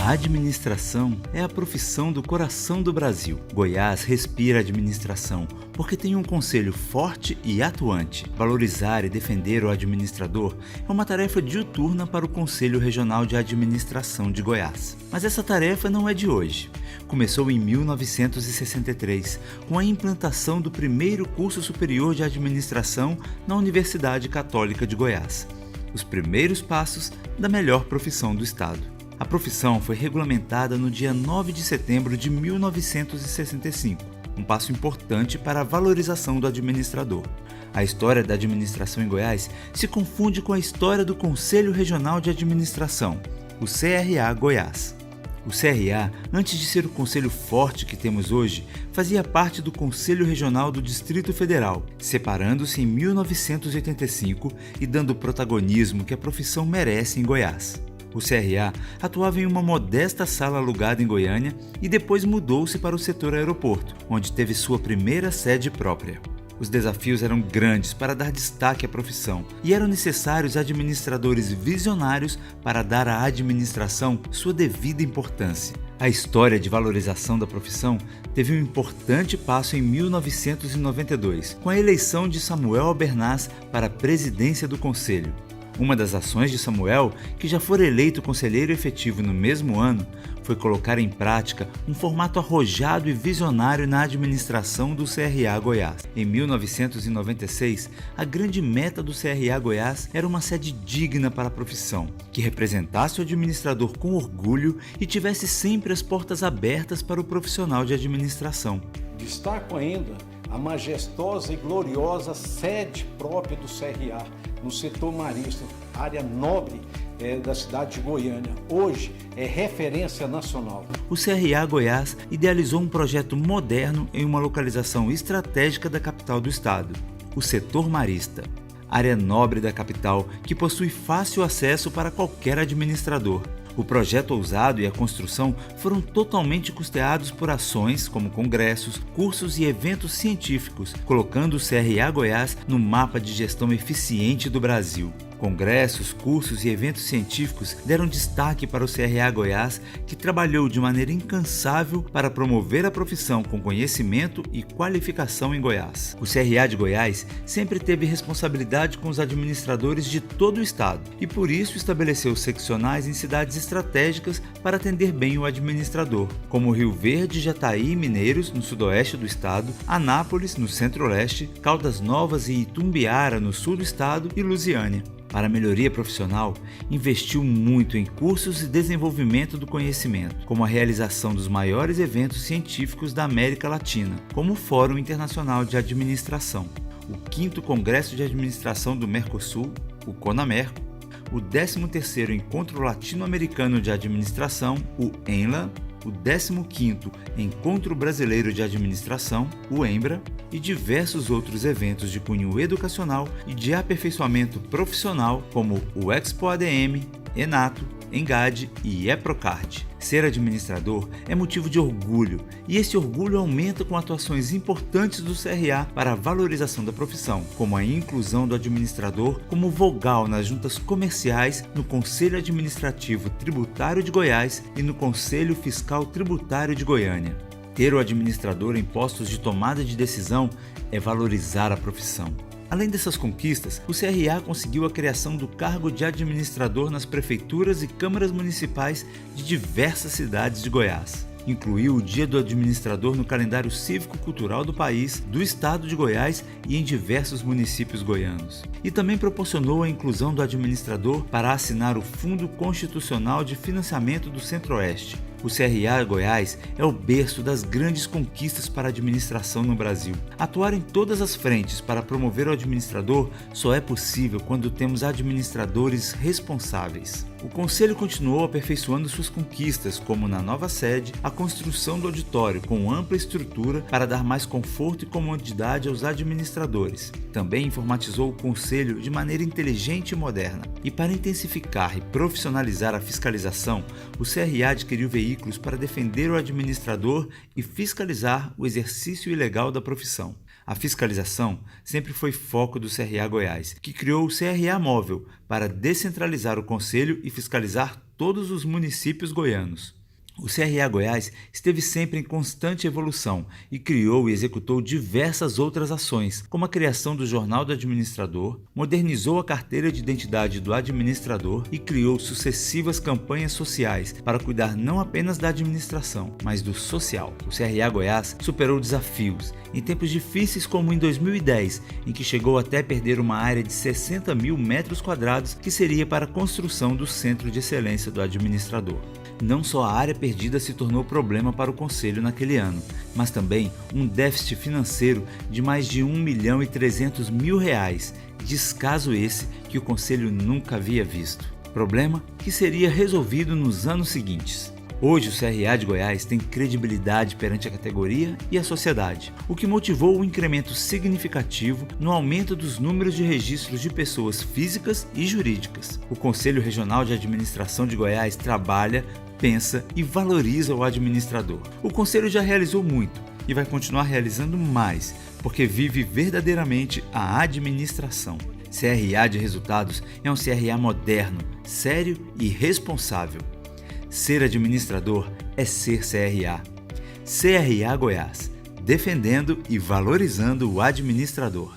A administração é a profissão do coração do Brasil. Goiás respira administração porque tem um conselho forte e atuante. Valorizar e defender o administrador é uma tarefa diuturna para o Conselho Regional de Administração de Goiás. Mas essa tarefa não é de hoje. Começou em 1963, com a implantação do primeiro curso superior de administração na Universidade Católica de Goiás. Os primeiros passos da melhor profissão do estado. A profissão foi regulamentada no dia 9 de setembro de 1965, um passo importante para a valorização do administrador. A história da administração em Goiás se confunde com a história do Conselho Regional de Administração, o CRA Goiás. O CRA, antes de ser o conselho forte que temos hoje, fazia parte do Conselho Regional do Distrito Federal, separando-se em 1985 e dando o protagonismo que a profissão merece em Goiás. O CRA atuava em uma modesta sala alugada em Goiânia e depois mudou-se para o setor aeroporto, onde teve sua primeira sede própria. Os desafios eram grandes para dar destaque à profissão e eram necessários administradores visionários para dar à administração sua devida importância. A história de valorização da profissão teve um importante passo em 1992, com a eleição de Samuel Albernaz para a presidência do Conselho. Uma das ações de Samuel, que já fora eleito conselheiro efetivo no mesmo ano, foi colocar em prática um formato arrojado e visionário na administração do CRA Goiás. Em 1996, a grande meta do CRA Goiás era uma sede digna para a profissão, que representasse o administrador com orgulho e tivesse sempre as portas abertas para o profissional de administração. Destaco ainda a majestosa e gloriosa sede própria do CRA, no setor marista, área nobre da cidade de Goiânia. Hoje é referência nacional. O CRA Goiás idealizou um projeto moderno em uma localização estratégica da capital do estado, o setor marista, área nobre da capital que possui fácil acesso para qualquer administrador. O projeto ousado e a construção foram totalmente custeados por ações como congressos, cursos e eventos científicos, colocando o CRA Goiás no mapa de gestão eficiente do Brasil. Congressos, cursos e eventos científicos deram destaque para o CRA Goiás, que trabalhou de maneira incansável para promover a profissão com conhecimento e qualificação em Goiás. O CRA de Goiás sempre teve responsabilidade com os administradores de todo o estado e por isso estabeleceu seccionais em cidades estratégicas para atender bem o administrador, como Rio Verde, Jataí e Mineiros, no sudoeste do estado, Anápolis, no centro-oeste, Caldas Novas e Itumbiara, no sul do estado, e Lusiânia. Para a melhoria profissional, investiu muito em cursos e desenvolvimento do conhecimento, como a realização dos maiores eventos científicos da América Latina, como o Fórum Internacional de Administração, o 5º Congresso de Administração do Mercosul, o CONAMERCO, o 13º Encontro Latino-Americano de Administração, o ENLA, o 15º Encontro Brasileiro de Administração, o EMBRA, e diversos outros eventos de cunho educacional e de aperfeiçoamento profissional, como o Expo ADM, ENATO, ENGAD e EPROCARD. Ser administrador é motivo de orgulho, e esse orgulho aumenta com atuações importantes do CRA para a valorização da profissão, como a inclusão do administrador como vogal nas juntas comerciais, no Conselho Administrativo Tributário de Goiás e no Conselho Fiscal Tributário de Goiânia. Ter o administrador em postos de tomada de decisão é valorizar a profissão. Além dessas conquistas, o CRA conseguiu a criação do cargo de administrador nas prefeituras e câmaras municipais de diversas cidades de Goiás. Incluiu o Dia do Administrador no calendário cívico-cultural do país, do estado de Goiás e em diversos municípios goianos. E também proporcionou a inclusão do administrador para assinar o Fundo Constitucional de Financiamento do Centro-Oeste. O CRA Goiás é o berço das grandes conquistas para a administração no Brasil. Atuar em todas as frentes para promover o administrador só é possível quando temos administradores responsáveis. O Conselho continuou aperfeiçoando suas conquistas, como na nova sede, a construção do auditório com ampla estrutura para dar mais conforto e comodidade aos administradores. Também informatizou o Conselho de maneira inteligente e moderna. E para intensificar e profissionalizar a fiscalização, o CRA adquiriu veículos para defender o administrador e fiscalizar o exercício ilegal da profissão. A fiscalização sempre foi foco do CRA Goiás, que criou o CRA Móvel para descentralizar o Conselho e fiscalizar todos os municípios goianos. O CRA Goiás esteve sempre em constante evolução e criou e executou diversas outras ações, como a criação do Jornal do Administrador, modernizou a carteira de identidade do administrador e criou sucessivas campanhas sociais para cuidar não apenas da administração, mas do social. O CRA Goiás superou desafios em tempos difíceis como em 2010, em que chegou até perder uma área de 60 mil metros quadrados que seria para a construção do Centro de Excelência do Administrador. Não só a área perdida se tornou problema para o Conselho naquele ano, mas também um déficit financeiro de mais de R$1.300.000, descaso esse que o Conselho nunca havia visto. Problema que seria resolvido nos anos seguintes. Hoje o CRA de Goiás tem credibilidade perante a categoria e a sociedade, o que motivou um incremento significativo no aumento dos números de registros de pessoas físicas e jurídicas. O Conselho Regional de Administração de Goiás trabalha, pensa e valoriza o administrador. O Conselho já realizou muito e vai continuar realizando mais, porque vive verdadeiramente a administração. CRA de Resultados é um CRA moderno, sério e responsável. Ser administrador é ser CRA. CRA Goiás, defendendo e valorizando o administrador.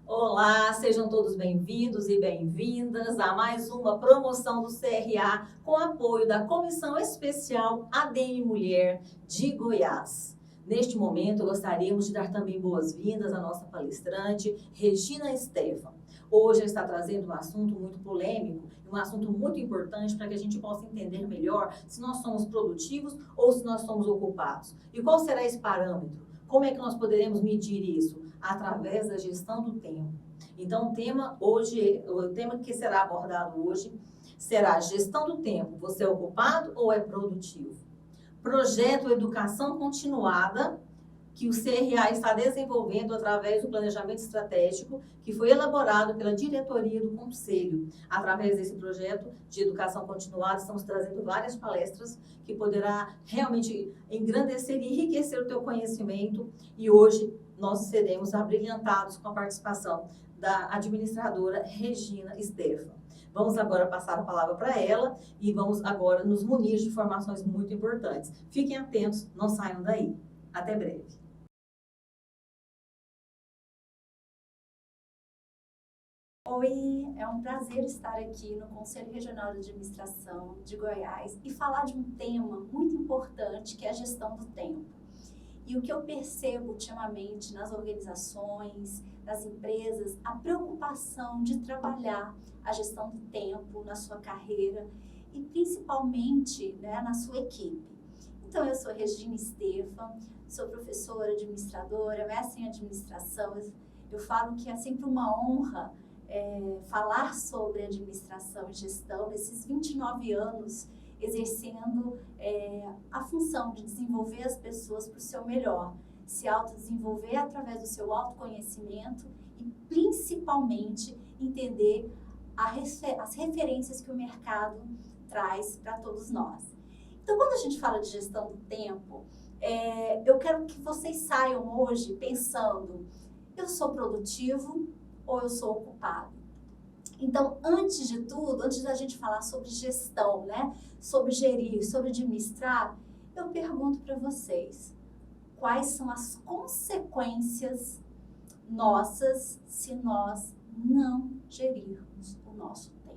Olá, sejam todos bem-vindos e bem-vindas a mais uma promoção do CRA com apoio da Comissão Especial ADM Mulher de Goiás. Neste momento, gostaríamos de dar também boas-vindas à nossa palestrante, Regina Stefan. Hoje ela está trazendo um assunto muito polêmico, um assunto muito importante para que a gente possa entender melhor se nós somos produtivos ou se nós somos ocupados. E qual será esse parâmetro? Como é que nós poderemos medir isso? Através da gestão do tempo. Então, o tema que será abordado hoje será gestão do tempo. Você é ocupado ou é produtivo? Projeto Educação Continuada, que o CRA está desenvolvendo através do planejamento estratégico, que foi elaborado pela diretoria do Conselho. Através desse projeto de educação continuada, estamos trazendo várias palestras que poderá realmente engrandecer e enriquecer o teu conhecimento. E hoje nós seremos abrilhantados com a participação da administradora Regina Stefan. Vamos agora passar a palavra para ela e vamos agora nos munir de informações muito importantes. Fiquem atentos, não saiam daí. Até breve. Oi, é um prazer estar aqui no Conselho Regional de Administração de Goiás e falar de um tema muito importante que é a gestão do tempo. E o que eu percebo ultimamente nas organizações, nas empresas, a preocupação de trabalhar a gestão do tempo na sua carreira e principalmente, né, na sua equipe. Então, eu sou Regina Stefan, sou professora, administradora, mestre em administração. Eu falo que é sempre uma honra falar sobre administração e gestão nesses 29 anos exercendo a função de desenvolver as pessoas para o seu melhor, se autodesenvolver através do seu autoconhecimento e principalmente entender as referências que o mercado traz para todos nós. Então, quando a gente fala de gestão do tempo, eu quero que vocês saiam hoje pensando, eu sou produtivo ou eu sou ocupado? Então, antes de tudo, antes da gente falar sobre gestão, né, sobre gerir, sobre administrar, eu pergunto para vocês, quais são as consequências nossas se nós não gerirmos o nosso tempo?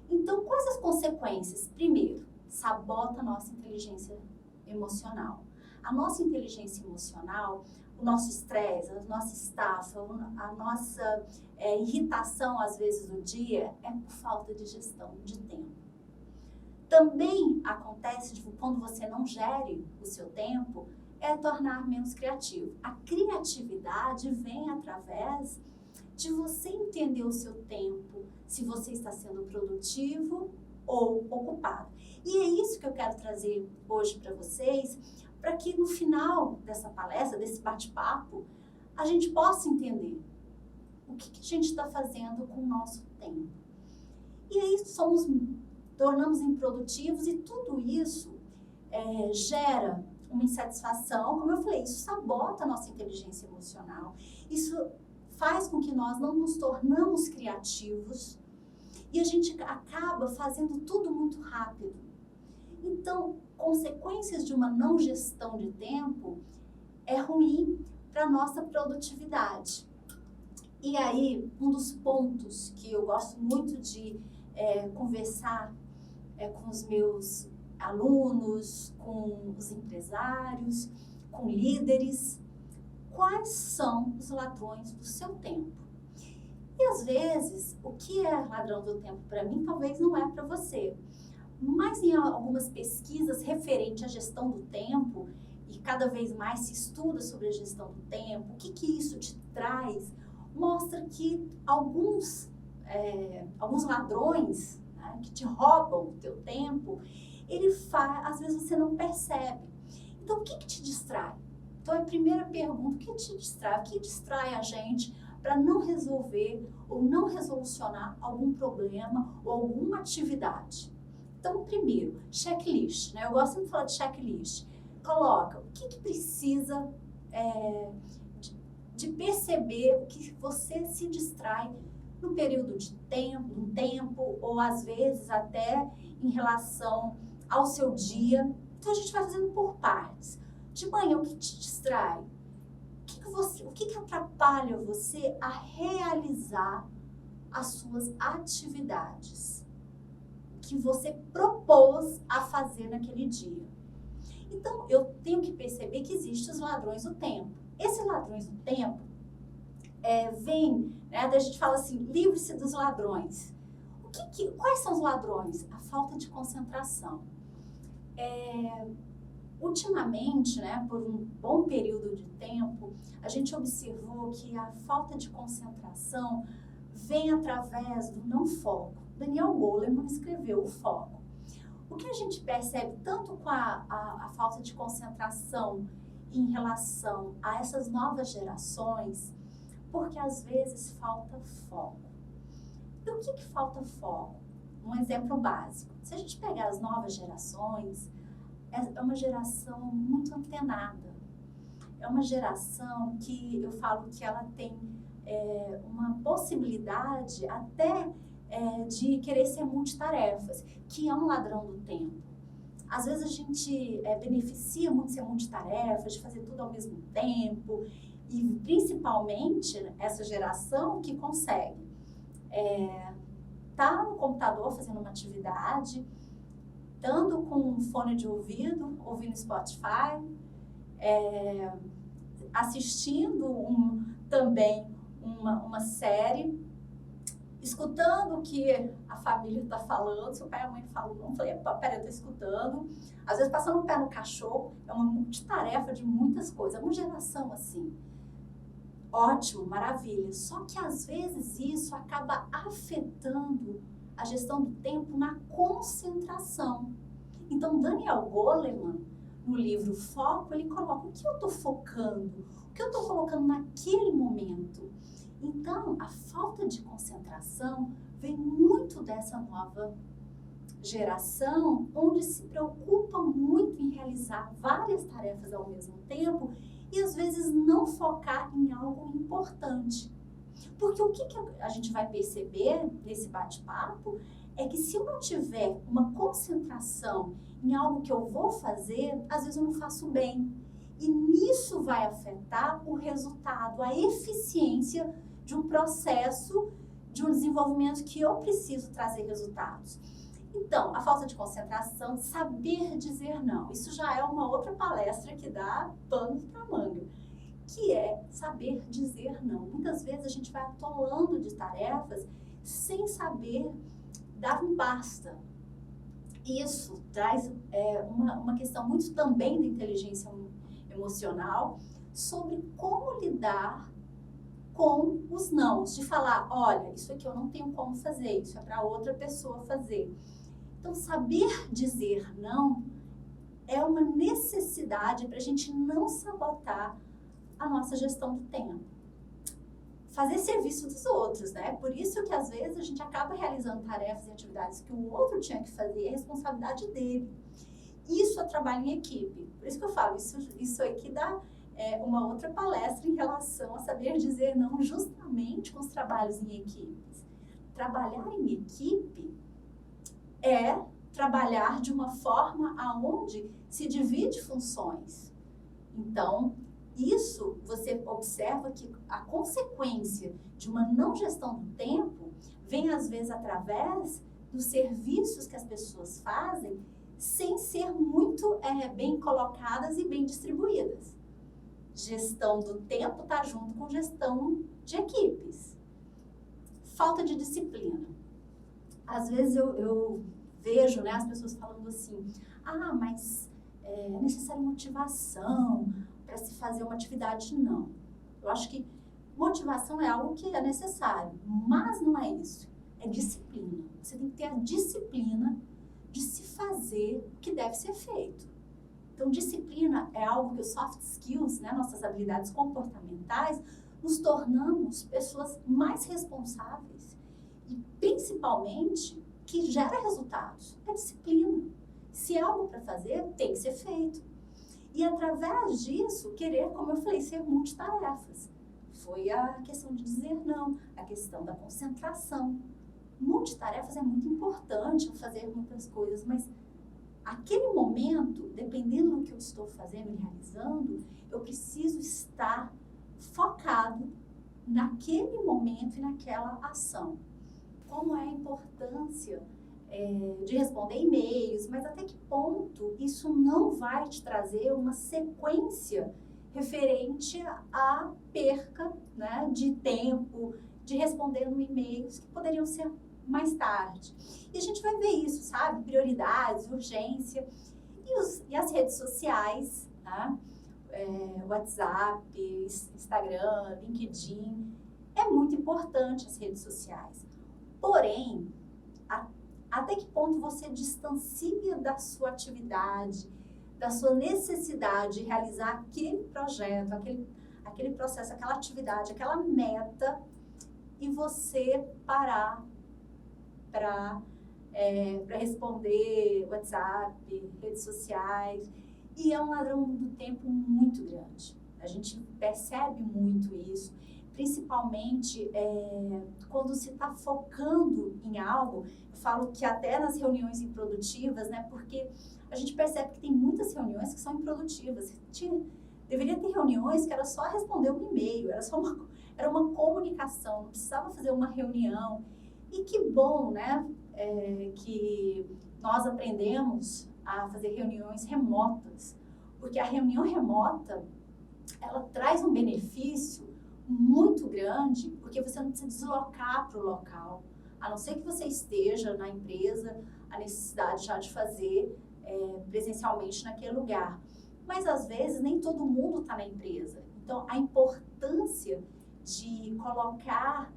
Então, quais as consequências? Primeiro, sabota a nossa inteligência emocional. A nossa inteligência emocional, o nosso estresse, a nossa estafa, a nossa irritação, às vezes, no dia, é por falta de gestão de tempo. Também acontece quando você não gere o seu tempo, tornar menos criativo. A criatividade vem através de você entender o seu tempo, se você está sendo produtivo ou ocupado. E é isso que eu quero trazer hoje para vocês, para que no final dessa palestra, desse bate-papo, a gente possa entender o que a gente está fazendo com o nosso tempo. E aí tornamos improdutivos e tudo isso gera uma insatisfação, como eu falei, isso sabota a nossa inteligência emocional, isso faz com que nós não nos tornamos criativos e a gente acaba fazendo tudo muito rápido. Então, consequências de uma não gestão de tempo é ruim para a nossa produtividade. E aí, um dos pontos que eu gosto muito de conversar com os meus alunos, com os empresários, com líderes, quais são os ladrões do seu tempo? E às vezes, o que é ladrão do tempo para mim, talvez não é para você. Mas em algumas pesquisas referentes à gestão do tempo, e cada vez mais se estuda sobre a gestão do tempo, o que isso te traz, mostra que alguns ladrões, né, que te roubam o teu tempo, às vezes você não percebe. Então, o que te distrai? Então, a primeira pergunta, o que te distrai? O que distrai a gente para não resolver ou não resolucionar algum problema ou alguma atividade? Então, primeiro, checklist, né? Eu gosto sempre de falar de checklist. Coloca o que precisa de perceber o que você se distrai no período de tempo, ou às vezes até em relação ao seu dia. Então, a gente vai fazendo por partes. De manhã, o que te distrai? O que atrapalha você a realizar as suas atividades que você propôs a fazer naquele dia? Então, eu tenho que perceber que existem os ladrões do tempo. Esses ladrões do tempo vêm, né, a gente fala assim, livre-se dos ladrões. Quais são os ladrões? A falta de concentração. Ultimamente, né, por um bom período de tempo, a gente observou que a falta de concentração vem através do não foco. Daniel Goleman escreveu O Foco. O que a gente percebe tanto com a falta de concentração em relação a essas novas gerações, porque às vezes falta foco. E o que falta foco? Um exemplo básico. Se a gente pegar as novas gerações, é uma geração muito antenada. É uma geração que eu falo que ela tem uma possibilidade até de querer ser multitarefas, que é um ladrão do tempo. Às vezes a gente beneficia muito ser multitarefas, de fazer tudo ao mesmo tempo, e principalmente essa geração que consegue tá no computador fazendo uma atividade, estando com um fone de ouvido, ouvindo Spotify, assistindo também uma série, escutando o que a família está falando. Se o pai e a mãe falam, não, eu falei, peraí, eu estou escutando. Às vezes passando o pé no cachorro, é uma multitarefa de muitas coisas. É uma geração assim, ótimo, maravilha. Só que às vezes isso acaba afetando a gestão do tempo na concentração. Então, Daniel Goleman, no livro Foco, ele coloca o que eu estou focando, o que eu estou colocando naquele momento. Então, a falta de concentração vem muito dessa nova geração, onde se preocupa muito em realizar várias tarefas ao mesmo tempo e, às vezes, não focar em algo importante. Porque o que a gente vai perceber nesse bate-papo é que se eu não tiver uma concentração em algo que eu vou fazer, às vezes eu não faço bem. E nisso vai afetar o resultado, a eficiência de um processo, de um desenvolvimento que eu preciso trazer resultados. Então, a falta de concentração, saber dizer não. Isso já é uma outra palestra que dá pano para manga, que é saber dizer não. Muitas vezes a gente vai atolando de tarefas sem saber dar um basta. Isso traz uma questão muito também da inteligência emocional sobre como lidar com os nãos, de falar, olha, isso aqui eu não tenho como fazer, isso é para outra pessoa fazer. Então, saber dizer não é uma necessidade para a gente não sabotar a nossa gestão do tempo. Fazer serviço dos outros, né? Por isso que às vezes a gente acaba realizando tarefas e atividades que o outro tinha que fazer, é responsabilidade dele. Isso é trabalho em equipe. Por isso que eu falo, isso aqui uma outra palestra em relação a saber dizer não, justamente com os trabalhos em equipes. Trabalhar em equipe é trabalhar de uma forma aonde se divide funções. Então, isso você observa que a consequência de uma não gestão do tempo vem às vezes através dos serviços que as pessoas fazem sem ser muito bem colocadas e bem distribuídas. Gestão do tempo está junto com gestão de equipes. Falta de disciplina. Às vezes eu vejo, né, as pessoas falando assim, mas é necessária motivação para se fazer uma atividade. Não. Eu acho que motivação é algo que é necessário, mas não é isso. É disciplina. Você tem que ter a disciplina de se fazer o que deve ser feito. Então, disciplina é algo que os soft skills, né, nossas habilidades comportamentais, nos tornamos pessoas mais responsáveis e, principalmente, que gera resultados. É disciplina. Se é algo para fazer, tem que ser feito. E, através disso, querer, como eu falei, ser multitarefas. Foi a questão de dizer não, a questão da concentração. Multitarefas é muito importante, eu fazer muitas coisas, mas aquele momento, dependendo do que eu estou fazendo e realizando, eu preciso estar focado naquele momento e naquela ação. Como é a importância de responder e-mails, mas até que ponto isso não vai te trazer uma sequência referente à perca, né, de tempo, de responder no e-mails que poderiam ser mais tarde. E a gente vai ver isso, sabe? Prioridades, urgência. E as redes sociais, tá? WhatsApp, Instagram, LinkedIn. É muito importante as redes sociais. Porém, até que ponto você distancia da sua atividade, da sua necessidade de realizar aquele projeto, aquele processo, aquela atividade, aquela meta, e você parar para responder WhatsApp, redes sociais. E é um ladrão do tempo muito grande. A gente percebe muito isso, principalmente quando se está focando em algo. Eu falo que até nas reuniões improdutivas, né? Porque a gente percebe que tem muitas reuniões que são improdutivas. Deveria ter reuniões que era só responder um e-mail, era uma comunicação, não precisava fazer uma reunião. E que bom, né, que nós aprendemos a fazer reuniões remotas, porque a reunião remota, ela traz um benefício muito grande, porque você não precisa deslocar para o local, a não ser que você esteja na empresa, a necessidade já de fazer presencialmente naquele lugar. Mas, às vezes, nem todo mundo está na empresa. Então, a importância de colocar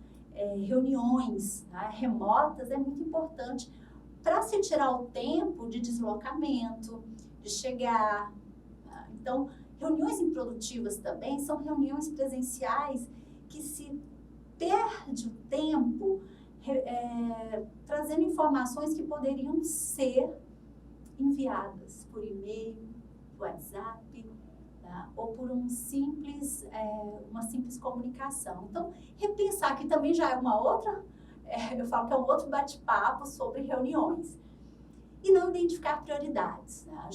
reuniões, né, remotas é muito importante para se tirar o tempo de deslocamento, de chegar. Então, reuniões improdutivas também são reuniões presenciais que se perde o tempo trazendo informações que poderiam ser enviadas por e-mail, WhatsApp, tá? Ou por uma simples comunicação. Então, repensar que também já é uma outra, eu falo que é um outro bate-papo sobre reuniões. E não identificar prioridades, né?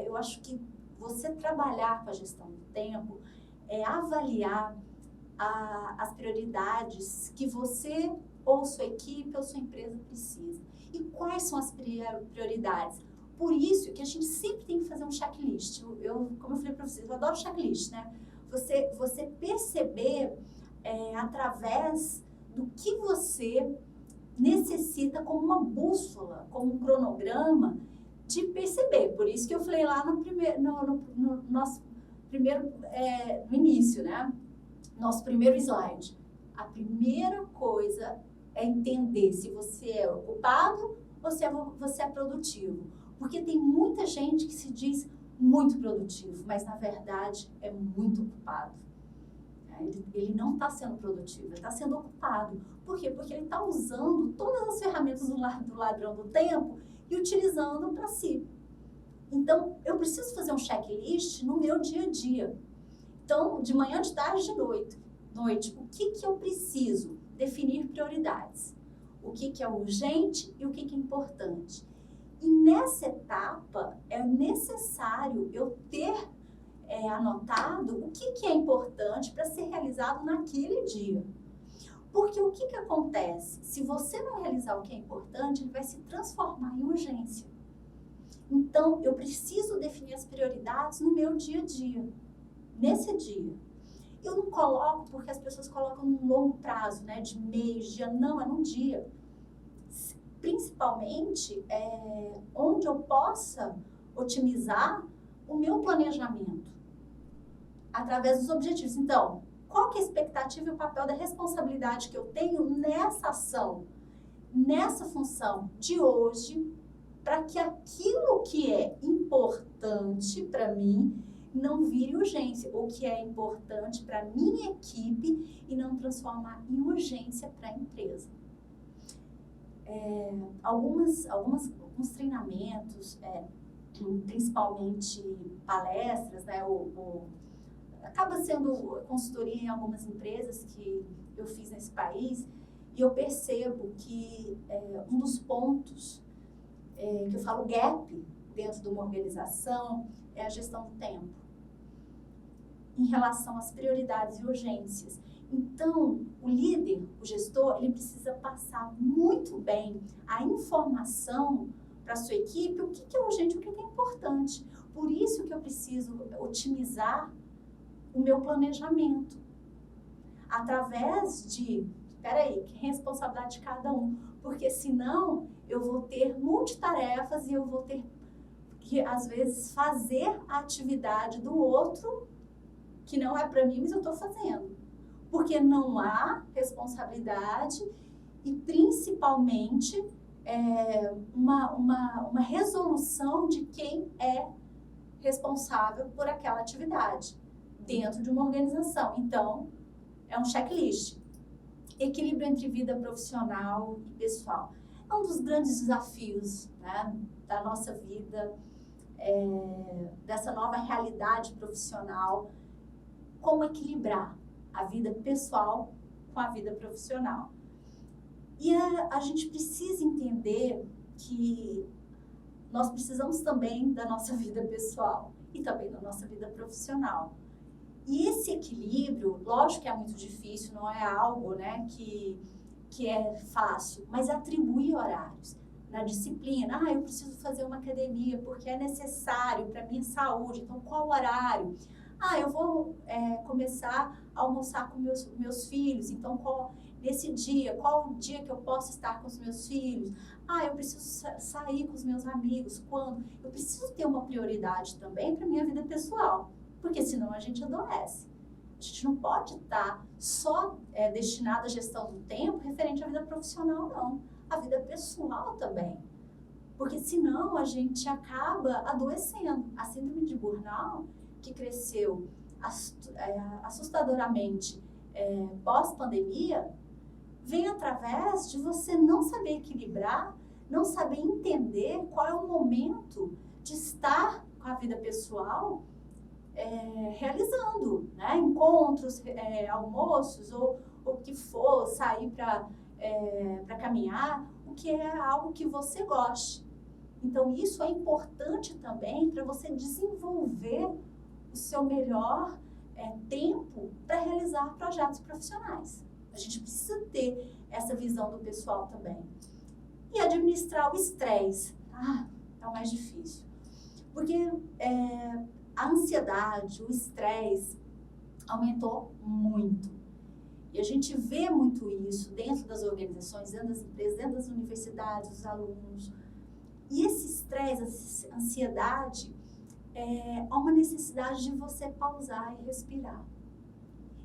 Eu acho que você trabalhar com a gestão do tempo é avaliar as prioridades que você ou sua equipe ou sua empresa precisa. E quais são as prioridades? Por isso que a gente sempre tem que fazer um checklist. Como eu falei para vocês, eu adoro checklist, né? Você perceber através do que você necessita como uma bússola, como um cronograma, de perceber. Por isso que eu falei lá no nosso primeiro, no início, né? Nosso primeiro slide. A primeira coisa é entender se você é ocupado ou se você é produtivo. Porque tem muita gente que se diz muito produtivo, mas na verdade é muito ocupado. Ele não está sendo produtivo, ele está sendo ocupado. Por quê? Porque ele está usando todas as ferramentas do ladrão do tempo e utilizando para si. Então, eu preciso fazer um checklist no meu dia a dia. Então, de manhã, de tarde, de noite, o que eu preciso? Definir prioridades. O que é urgente e o que é importante. E nessa etapa, é necessário eu ter anotado o que é importante para ser realizado naquele dia. Porque o que acontece? Se você não realizar o que é importante, ele vai se transformar em urgência. Então, eu preciso definir as prioridades no meu dia a dia, nesse dia. Eu não coloco, porque as pessoas colocam num longo prazo, né, de mês, dia, não, é num dia. Principalmente, onde eu possa otimizar o meu planejamento, através dos objetivos. Então, qual que é a expectativa e o papel da responsabilidade que eu tenho nessa ação, nessa função de hoje, para que aquilo que é importante para mim não vire urgência, ou que é importante para a minha equipe e não transformar em urgência para a empresa. Alguns treinamentos, principalmente palestras, né, acaba sendo consultoria em algumas empresas que eu fiz nesse país, e eu percebo que um dos pontos que eu falo gap dentro de uma organização é a gestão do tempo, em relação às prioridades e urgências. Então, o líder, o gestor, ele precisa passar muito bem a informação para a sua equipe, o que é urgente, o que é importante. Por isso que eu preciso otimizar o meu planejamento, através de, que é responsabilidade de cada um, porque senão eu vou ter multitarefas e eu vou ter que, às vezes, fazer a atividade do outro, que não é para mim, mas eu estou fazendo. Porque não há responsabilidade e, principalmente, uma resolução de quem é responsável por aquela atividade dentro de uma organização. Então, é um checklist. Equilíbrio entre vida profissional e pessoal. É um dos grandes desafios, né, da nossa vida, dessa nova realidade profissional. Como equilibrar a vida pessoal com a vida profissional. E a gente precisa entender que nós precisamos também da nossa vida pessoal e também da nossa vida profissional. E esse equilíbrio, lógico que é muito difícil, não é algo, né, que é fácil, mas atribuir horários na disciplina. Eu preciso fazer uma academia porque é necessário para a minha saúde, então qual horário? Eu vou começar a almoçar com meus filhos, então nesse dia, qual o dia que eu posso estar com os meus filhos? Eu preciso sair com os meus amigos, quando? Eu preciso ter uma prioridade também para a minha vida pessoal, porque senão a gente adoece. A gente não pode estar só destinado à gestão do tempo referente à vida profissional, não. A vida pessoal também. Porque senão a gente acaba adoecendo. A síndrome de burnout, que cresceu assustadoramente pós-pandemia, vem através de você não saber equilibrar, não saber entender qual é o momento de estar com a vida pessoal realizando, né? Encontros, almoços ou o que for, sair para caminhar, o que é algo que você goste. Então, isso é importante também para você desenvolver o seu melhor tempo para realizar projetos profissionais. A gente precisa ter essa visão do pessoal também. E administrar o estresse. É o mais difícil. Porque a ansiedade, o estresse aumentou muito. E a gente vê muito isso dentro das organizações, dentro das empresas, dentro das universidades, dos alunos. E esse estresse, essa ansiedade, há uma necessidade de você pausar e respirar.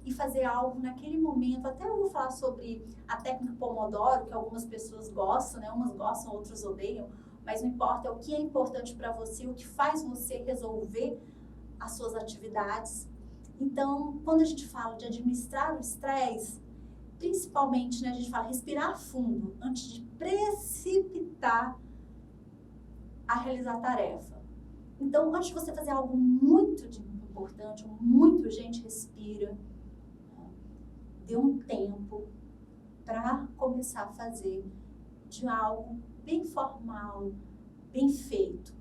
E fazer algo naquele momento. Até eu vou falar sobre a técnica Pomodoro, que algumas pessoas gostam, né? Umas gostam, outras odeiam. Mas não importa, é o que é importante para você, o que faz você resolver as suas atividades. Então, quando a gente fala de administrar o estresse, principalmente, né, a gente fala respirar fundo antes de precipitar a realizar a tarefa. Então, antes de você fazer algo muito importante, muito urgente, respira. Dê um tempo para começar a fazer de algo bem formal, bem feito.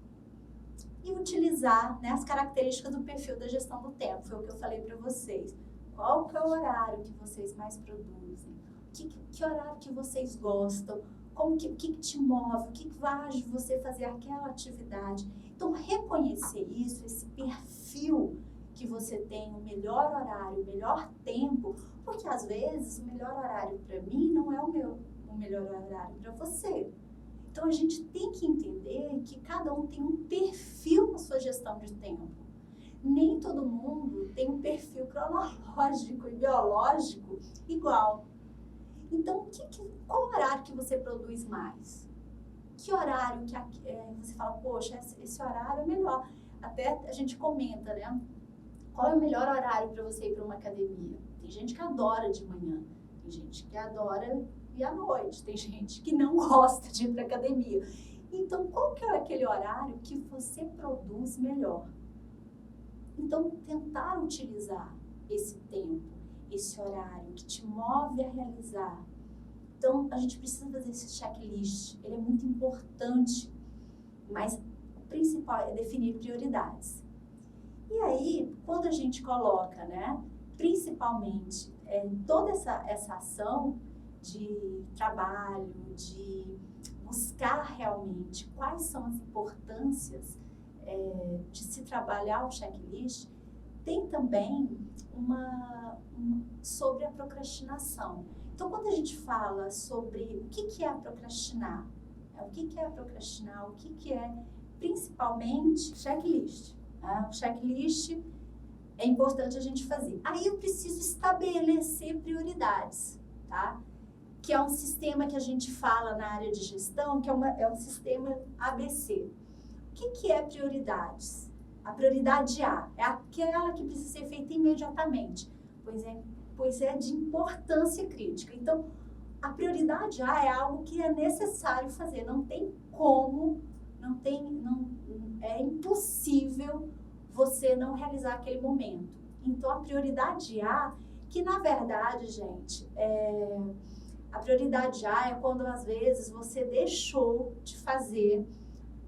E utilizar, né, as características do perfil da gestão do tempo. Foi o que eu falei para vocês. Qual que é o horário que vocês mais produzem? Que horário que vocês gostam? O que te move? O que faz você fazer aquela atividade? Então, reconhecer isso, esse perfil que você tem, o melhor horário, o melhor tempo, porque às vezes o melhor horário para mim não é o melhor horário para você. Então, a gente tem que entender que cada um tem um perfil na sua gestão de tempo. Nem todo mundo tem um perfil cronológico e biológico igual. Então, qual horário que você produz mais? Que horário que você fala, poxa, esse horário é melhor? Até a gente comenta, né? Qual é o melhor horário para você ir para uma academia? Tem gente que adora de manhã, tem gente que adora ir à noite, tem gente que não gosta de ir para academia. Então, qual que é aquele horário que você produz melhor? Então, tentar utilizar esse tempo, esse horário que te move a realizar. Então, a gente precisa fazer esse checklist, ele é muito importante, mas o principal é definir prioridades. E aí, quando a gente coloca, né, principalmente toda essa ação de trabalho, de buscar realmente quais são as importâncias de se trabalhar o checklist, tem também sobre a procrastinação. Então, quando a gente fala sobre o que é procrastinar, o que é procrastinar, o que é principalmente checklist. O checklist é importante a gente fazer. Aí eu preciso estabelecer prioridades, tá? Que é um sistema que a gente fala na área de gestão, que é um sistema ABC. O que é prioridades? A prioridade A é aquela que precisa ser feita imediatamente, pois é de importância crítica. Então, a prioridade A é algo que é necessário fazer, não tem como, é impossível você não realizar aquele momento. Então, a prioridade A, que na verdade, gente, a prioridade A é quando às vezes você deixou de fazer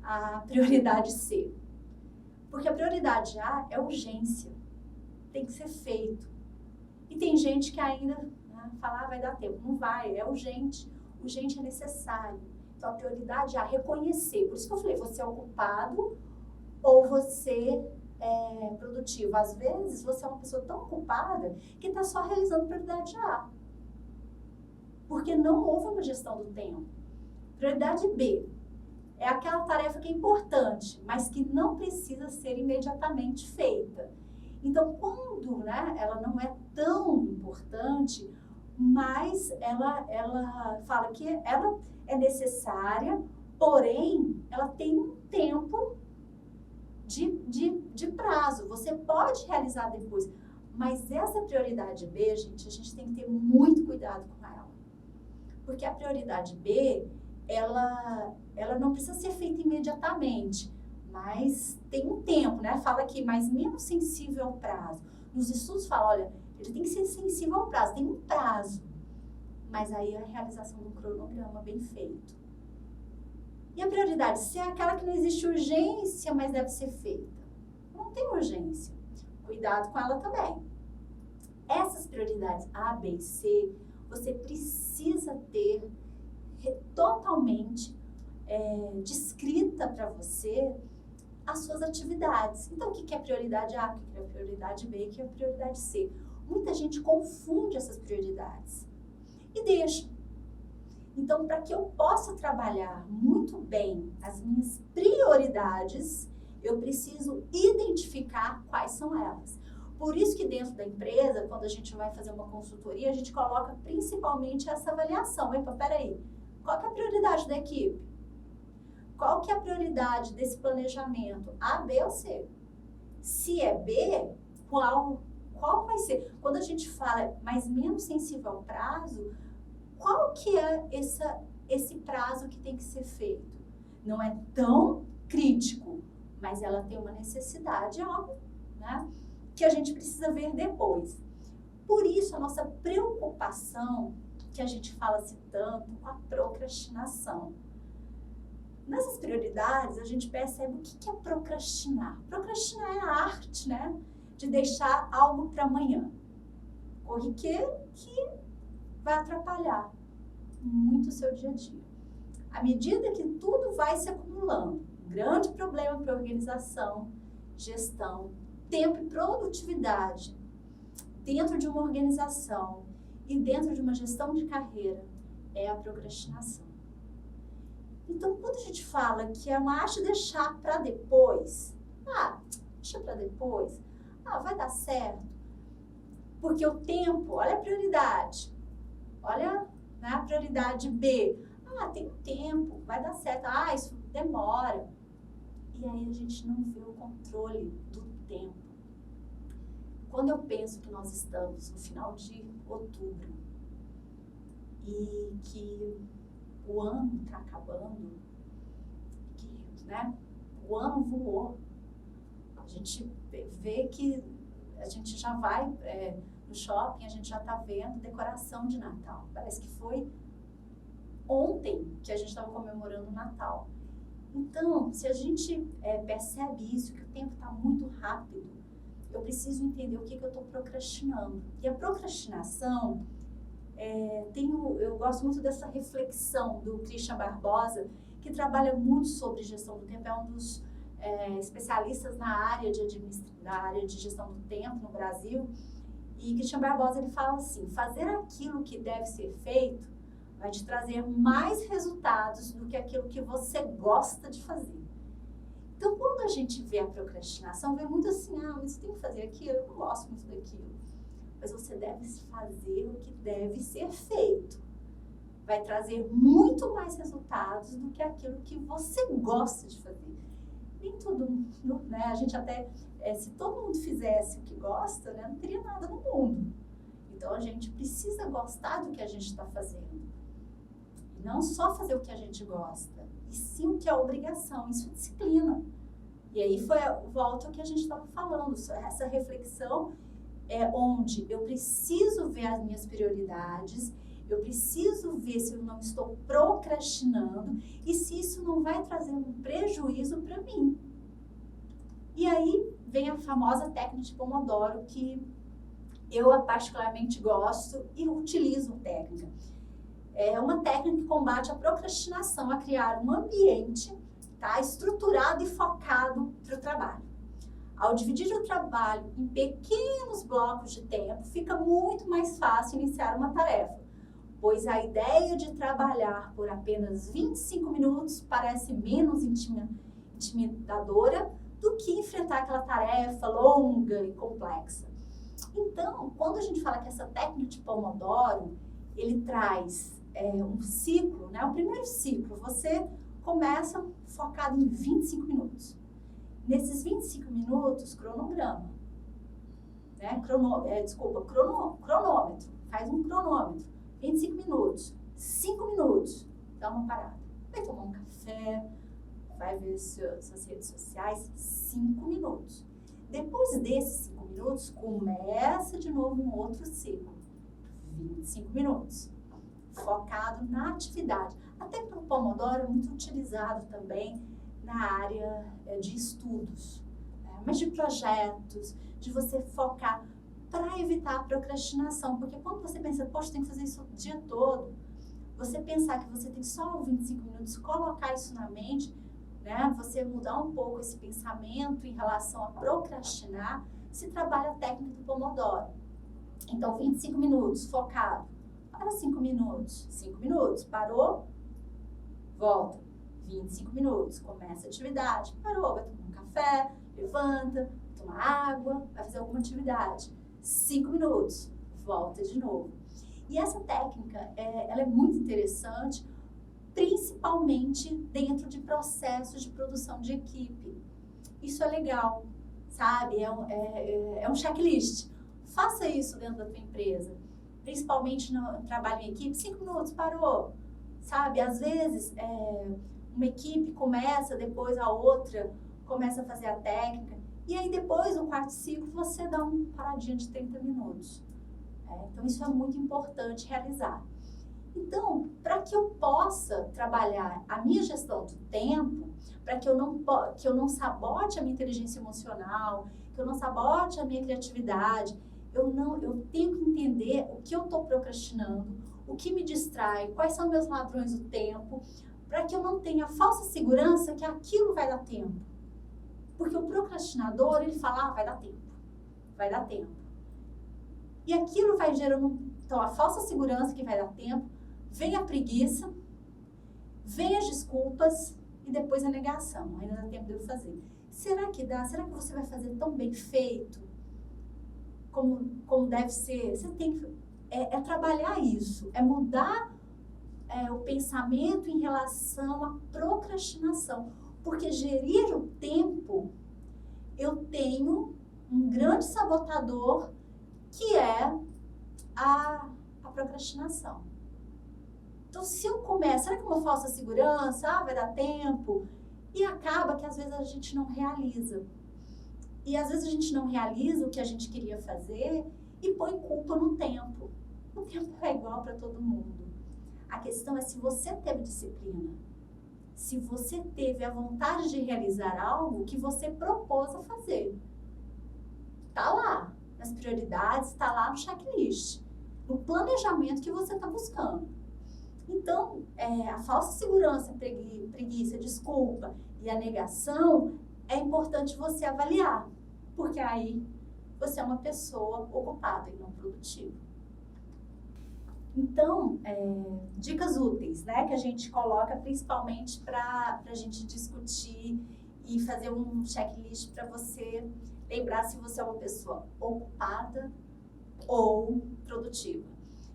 a prioridade C. Porque a prioridade A é urgência, tem que ser feito. E tem gente que ainda fala, vai dar tempo. Não vai, é urgente. Urgente é necessário. Então, a prioridade A é reconhecer. Por isso que eu falei, você é ocupado ou você é produtivo. Às vezes, você é uma pessoa tão ocupada que está só realizando prioridade A. Porque não houve uma gestão do tempo. Prioridade B é aquela tarefa que é importante, mas que não precisa ser imediatamente feita. Então, quando, né, ela não é tão importante, mas ela fala que ela é necessária, porém, ela tem um tempo de prazo. Você pode realizar depois, mas essa prioridade B, gente, a gente tem que ter muito cuidado com ela. Porque a prioridade B, ela não precisa ser feita imediatamente, mas tem um tempo, né? Fala aqui, mas menos sensível ao prazo. Nos estudos fala, olha, ele tem que ser sensível ao prazo, tem um prazo. Mas aí a realização do cronograma bem feito. E a prioridade C é aquela que não existe urgência, mas deve ser feita. Não tem urgência. Cuidado com ela também. Essas prioridades A, B e C, você precisa ter totalmente descrita para você as suas atividades. Então, o que é prioridade A, o que é prioridade B, o que é prioridade C? Muita gente confunde essas prioridades e deixa. Então, para que eu possa trabalhar muito bem as minhas prioridades, eu preciso identificar quais são elas. Por isso que dentro da empresa, quando a gente vai fazer uma consultoria, a gente coloca principalmente essa avaliação. Epa, peraí, qual que é a prioridade da equipe? Qual que é a prioridade desse planejamento? A, B ou C? Se é B, qual vai ser? Quando a gente fala mais menos sensível ao prazo, qual que é esse prazo que tem que ser feito? Não é tão crítico, mas ela tem uma necessidade, óbvio, né? que a gente precisa ver depois. Por isso, a nossa preocupação, que a gente fala-se tanto, com a procrastinação. Nessas prioridades, a gente percebe o que é procrastinar. Procrastinar é a arte, né, de deixar algo para amanhã. Corriqueiro que vai atrapalhar muito o seu dia a dia. À medida que tudo vai se acumulando, grande problema para organização, gestão, tempo e produtividade dentro de uma organização e dentro de uma gestão de carreira é a procrastinação. Então, quando a gente fala que é uma arte de deixar para depois, deixa para depois, vai dar certo, porque o tempo, olha a prioridade, olha, né, a prioridade B, tem tempo, vai dar certo, isso demora. E aí a gente não vê o controle do tempo. Quando eu penso que nós estamos no final de outubro e que o ano está acabando, que, né, o ano voou, a gente vê que a gente já vai no shopping, a gente já está vendo decoração de Natal. Parece que foi ontem que a gente estava comemorando o Natal. Então, se a gente percebe isso, que o tempo está muito rápido, eu preciso entender o que eu estou procrastinando. E a procrastinação, eu gosto muito dessa reflexão do Christian Barbosa, que trabalha muito sobre gestão do tempo, é um dos especialistas na área de gestão do tempo no Brasil. E Christian Barbosa, ele fala assim: fazer aquilo que deve ser feito vai te trazer mais resultados do que aquilo que você gosta de fazer. Então, quando a gente vê a procrastinação, vê muito assim, mas você tem que fazer aquilo, eu não gosto muito daquilo. Mas você deve fazer o que deve ser feito. Vai trazer muito mais resultados do que aquilo que você gosta de fazer. Nem todo mundo, né? A gente até, se todo mundo fizesse o que gosta, né, não teria nada no mundo. Então, a gente precisa gostar do que a gente está fazendo. E não só fazer o que a gente gosta, e sim o que é obrigação, isso é disciplina. E aí volta ao que a gente estava falando, essa reflexão onde eu preciso ver as minhas prioridades, eu preciso ver se eu não estou procrastinando e se isso não vai trazer um prejuízo para mim. E aí vem a famosa técnica de Pomodoro, que eu particularmente gosto e utilizo técnica. É uma técnica que combate a procrastinação, a criar um ambiente estruturado e focado para o trabalho. Ao dividir o trabalho em pequenos blocos de tempo, fica muito mais fácil iniciar uma tarefa, pois a ideia de trabalhar por apenas 25 minutos parece menos intimidadora do que enfrentar aquela tarefa longa e complexa. Então, quando a gente fala que essa técnica de Pomodoro, ele traz um ciclo, né? O primeiro ciclo, você começa focado em 25 minutos. Nesses 25 minutos, cronograma, né? Cronômetro, faz um cronômetro, 25 minutos, 5 minutos, dá uma parada, vai tomar um café, vai ver suas redes sociais, 5 minutos. Depois desses 5 minutos, começa de novo um outro ciclo, 25 minutos, focado na atividade. Até porque o Pomodoro é muito utilizado também na área de estudos, mas de projetos, de você focar para evitar a procrastinação. Porque quando você pensa, poxa, tem que fazer isso o dia todo, você pensar que você tem só 25 minutos, colocar isso na mente, né? Você mudar um pouco esse pensamento em relação a procrastinar, se trabalha a técnica do Pomodoro. Então, 25 minutos, focado. Para 5 minutos. 5 minutos, parou, volta. 25 minutos, começa a atividade. Parou, vai tomar um café, levanta, toma água, vai fazer alguma atividade. 5 minutos, volta de novo. E essa técnica, ela é muito interessante, principalmente dentro de processos de produção de equipe. Isso é legal, sabe? É um checklist. Faça isso dentro da tua empresa, principalmente no trabalho em equipe. 5 minutos, parou, sabe? Às vezes, uma equipe começa, depois a outra começa a fazer a técnica, E aí depois, no quarto ciclo, você dá uma paradinha de 30 minutos. Então, isso é muito importante realizar. Então, para que eu possa trabalhar a minha gestão do tempo, para que eu não sabote a minha inteligência emocional, que eu não sabote a minha criatividade, eu tenho que entender o que eu estou procrastinando, o que me distrai, quais são meus ladrões do tempo, para que eu não tenha a falsa segurança que aquilo vai dar tempo. Porque o procrastinador, ele fala, vai dar tempo, vai dar tempo. E aquilo vai gerando, então, a falsa segurança que vai dar tempo, vem a preguiça, vem as desculpas e depois a negação. Ainda dá tempo de eu fazer. Será que dá? Será que você vai fazer tão bem feito como deve ser? Você tem que trabalhar isso, mudar o pensamento em relação à procrastinação. Porque gerir o tempo, eu tenho um grande sabotador que é a procrastinação. Então, se eu começo, será que é uma falsa segurança? Vai dar tempo? E acaba que às vezes a gente não realiza. E às vezes a gente não realiza o que a gente queria fazer e põe culpa no tempo. O tempo é igual para todo mundo. A questão é se você teve disciplina. Se você teve a vontade de realizar algo que você propôs a fazer. Está lá nas prioridades, está lá no checklist, no planejamento que você está buscando. Então, a falsa segurança, preguiça, desculpa e a negação, é importante você avaliar, porque aí você é uma pessoa ocupada e não produtiva. Então, dicas úteis, né, que a gente coloca principalmente para a gente discutir e fazer um checklist para você lembrar se você é uma pessoa ocupada ou produtiva.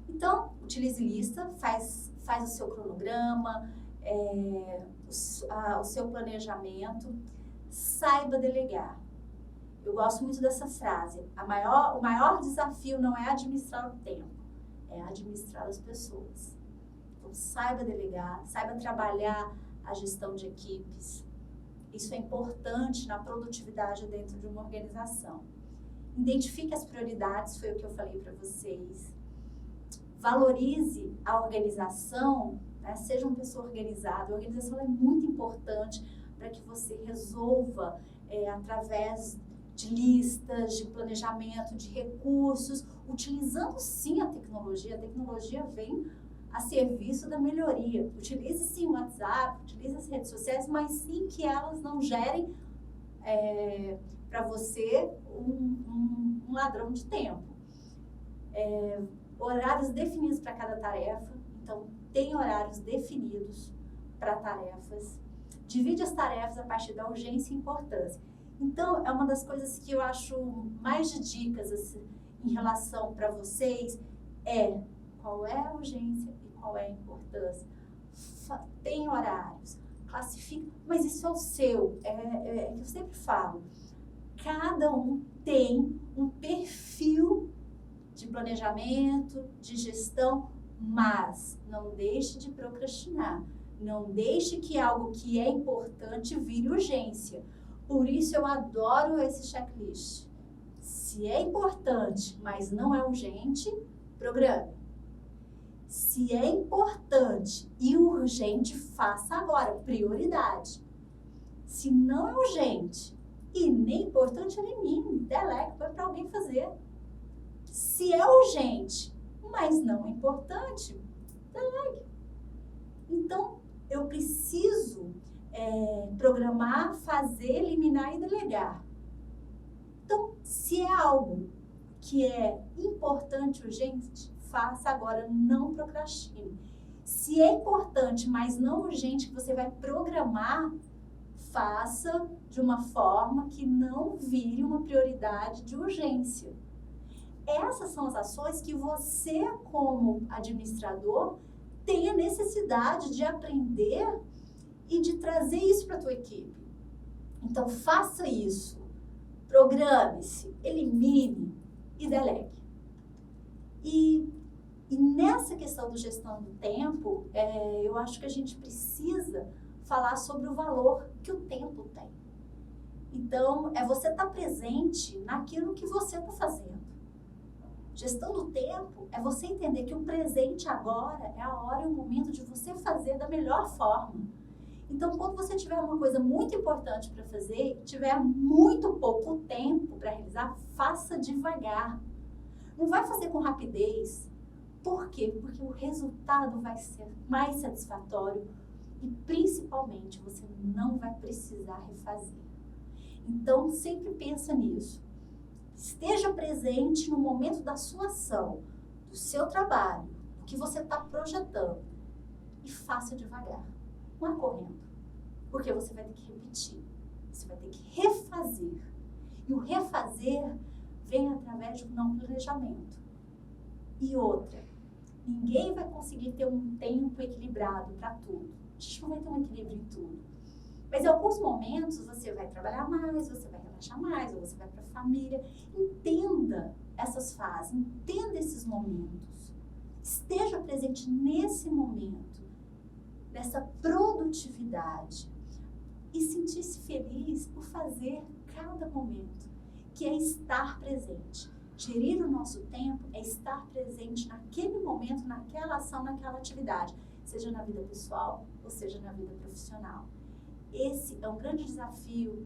Então, utilize lista, faz o seu cronograma, o seu planejamento, saiba delegar. Eu gosto muito dessa frase, o maior desafio não é administrar o tempo, é administrar as pessoas. Então, saiba delegar, saiba trabalhar a gestão de equipes. Isso é importante na produtividade dentro de uma organização. Identifique as prioridades, foi o que eu falei para vocês. Valorize a organização, né? Seja uma pessoa organizada. A organização é muito importante para que você resolva através de listas, de planejamento, de recursos, utilizando sim a tecnologia. A tecnologia vem a serviço da melhoria. Utilize sim o WhatsApp, utilize as redes sociais, mas sim que elas não gerem para você um ladrão de tempo. Horários definidos para cada tarefa, então tem horários definidos para tarefas. Divide as tarefas a partir da urgência e importância. Então, é uma das coisas que eu acho mais de dicas assim, em relação para vocês, qual é a urgência e qual é a importância. Tem horários, classifica, mas isso é o seu, eu sempre falo, cada um tem um perfil de planejamento, de gestão, mas não deixe de procrastinar, não deixe que algo que é importante vire urgência. Por isso eu adoro esse checklist. Se é importante, mas não é urgente, programe. Se é importante e urgente, faça agora, prioridade. Se não é urgente e nem importante, elimine, delegue, põe para alguém fazer. Se é urgente, mas não é importante, delegue. Então, eu preciso programar, fazer, eliminar e delegar. Então, se é algo que é importante, urgente, faça agora, não procrastine. Se é importante, mas não urgente, que você vai programar, faça de uma forma que não vire uma prioridade de urgência. Essas são as ações que você, como administrador, tem a necessidade de aprender e de trazer isso para a tua equipe. Então, faça isso. Programe-se, elimine e delegue. E nessa questão da gestão do tempo, eu acho que a gente precisa falar sobre o valor que o tempo tem. Então, é você estar presente naquilo que você está fazendo. Gestão do tempo é você entender que o presente agora é a hora e o momento de você fazer da melhor forma. Então, quando você tiver uma coisa muito importante para fazer, tiver muito pouco tempo para realizar, faça devagar. Não vai fazer com rapidez. Por quê? Porque o resultado vai ser mais satisfatório e, principalmente, você não vai precisar refazer. Então, sempre pensa nisso. Esteja presente no momento da sua ação, do seu trabalho, do que você está projetando. E faça devagar. Não é correndo. Porque você vai ter que repetir. Você vai ter que refazer. E o refazer vem através do não planejamento. E outra, ninguém vai conseguir ter um tempo equilibrado para tudo. A gente não vai ter um equilíbrio em tudo. Mas em alguns momentos você vai trabalhar mais, você vai relaxar mais, ou você vai para a família. Entenda essas fases, entenda esses momentos. Esteja presente nesse momento, nessa produtividade. E sentir-se feliz por fazer cada momento, que é estar presente. Gerir o nosso tempo é estar presente naquele momento, naquela ação, naquela atividade, seja na vida pessoal ou seja na vida profissional. Esse é um grande desafio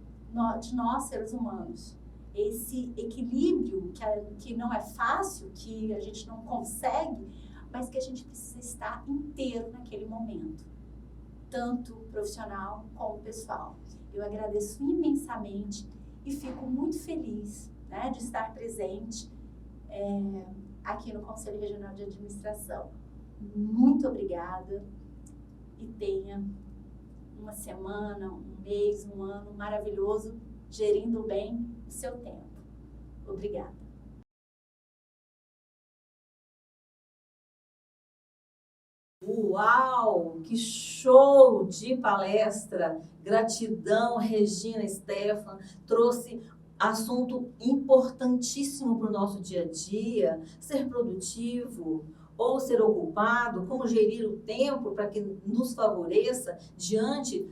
de nós, seres humanos. Esse equilíbrio que não é fácil, que a gente não consegue, mas que a gente precisa estar inteiro naquele momento, tanto profissional como pessoal. Eu agradeço imensamente e fico muito feliz, né, de estar presente aqui no Conselho Regional de Administração. Muito obrigada e tenha uma semana, um mês, um ano maravilhoso, gerindo bem o seu tempo. Obrigada. Uau, que show de palestra! Gratidão, Regina Stefan, trouxe assunto importantíssimo para o nosso dia a dia, ser produtivo ou ser ocupado, como gerir o tempo para que nos favoreça diante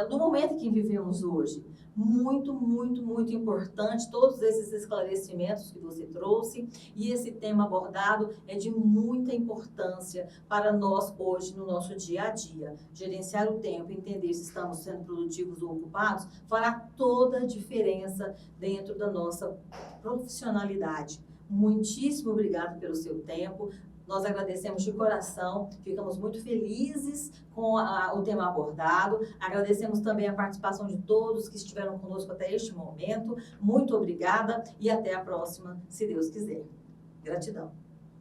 do momento que vivemos hoje. Muito, muito, muito importante todos esses esclarecimentos que você trouxe, e esse tema abordado é de muita importância para nós hoje no nosso dia a dia. Gerenciar o tempo, entender se estamos sendo produtivos ou ocupados, fará toda a diferença dentro da nossa profissionalidade. Muitíssimo obrigado pelo seu tempo. Nós agradecemos de coração, ficamos muito felizes com o tema abordado. Agradecemos também a participação de todos que estiveram conosco até este momento. Muito obrigada e até a próxima, se Deus quiser. Gratidão.